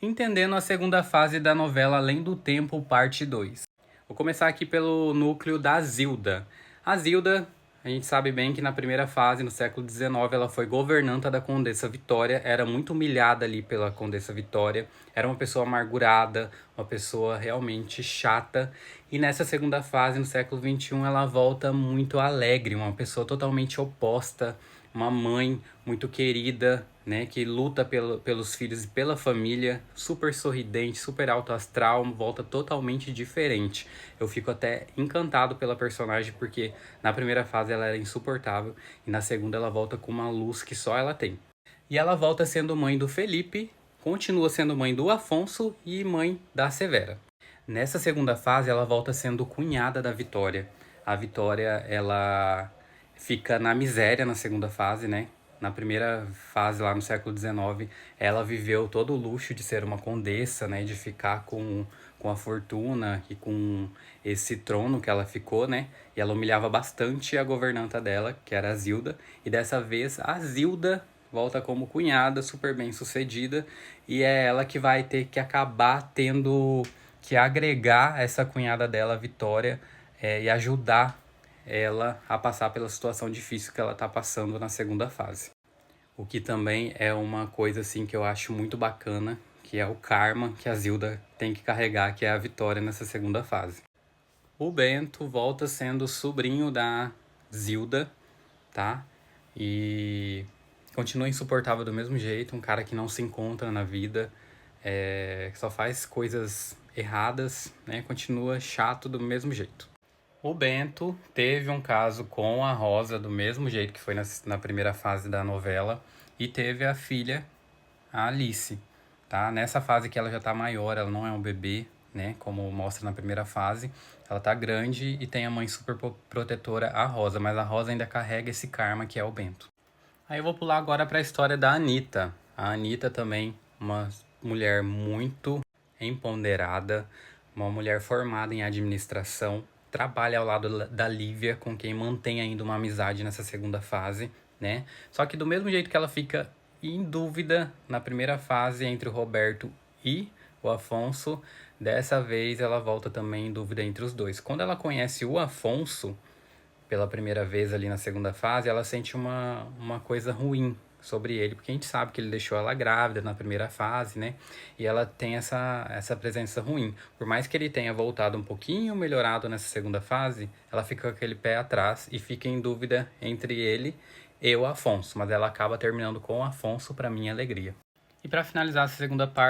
Entendendo a segunda fase da novela Além do Tempo, parte 2. Vou começar aqui pelo núcleo da Zilda. A Zilda, a gente sabe bem que na primeira fase, no século XIX, ela foi governanta da Condessa Vitória, era muito humilhada ali pela Condessa Vitória, era uma pessoa amargurada, uma pessoa realmente chata. E nessa segunda fase, no século XXI, ela volta muito alegre, uma pessoa totalmente oposta, uma mãe muito querida, né, que luta pelos filhos e pela família, super sorridente, super alto astral, volta totalmente diferente. Eu fico até encantado pela personagem porque na primeira fase ela era insuportável e na segunda ela volta com uma luz que só ela tem. E ela volta sendo mãe do Felipe, continua sendo mãe do Afonso e mãe da Severa. Nessa segunda fase ela volta sendo cunhada da Vitória. A Vitória, ela fica na miséria na segunda fase, né? Na primeira fase, lá no século XIX, ela viveu todo o luxo de ser uma condessa, né? De ficar com a fortuna e com esse trono que ela ficou, né? E ela humilhava bastante a governanta dela, que era a Zilda. E dessa vez, a Zilda volta como cunhada, super bem sucedida. E é ela que vai ter que acabar tendo que agregar essa cunhada dela, a Vitória, e ajudar ela a passar pela situação difícil que ela está passando na segunda fase. O que também é uma coisa assim que eu acho muito bacana, que é o karma que a Zilda tem que carregar, que é a Vitória nessa segunda fase. O Bento volta sendo sobrinho da Zilda, tá? E continua insuportável do mesmo jeito, um cara que não se encontra na vida, que só faz coisas erradas, né? Continua chato do mesmo jeito. O Bento teve um caso com a Rosa do mesmo jeito que foi na primeira fase da novela e teve a filha, a Alice, tá? Nessa fase que ela já tá maior, ela não é um bebê, né? Como mostra na primeira fase, ela tá grande e tem a mãe super protetora, a Rosa, mas a Rosa ainda carrega esse karma que é o Bento. Aí eu vou pular agora para a história da Anitta. A Anitta também, uma mulher muito empoderada, uma mulher formada em administração, trabalha ao lado da Lívia, com quem mantém ainda uma amizade nessa segunda fase, né? Só que do mesmo jeito que ela fica em dúvida na primeira fase entre o Roberto e o Afonso, dessa vez ela volta também em dúvida entre os dois. Quando ela conhece o Afonso pela primeira vez ali na segunda fase, ela sente uma coisa ruim sobre ele, porque a gente sabe que ele deixou ela grávida na primeira fase, né? E ela tem essa presença ruim. Por mais que ele tenha voltado um pouquinho melhorado nessa segunda fase, ela fica com aquele pé atrás e fica em dúvida entre ele e o Afonso, mas ela acaba terminando com o Afonso, para minha alegria. E para finalizar essa segunda parte,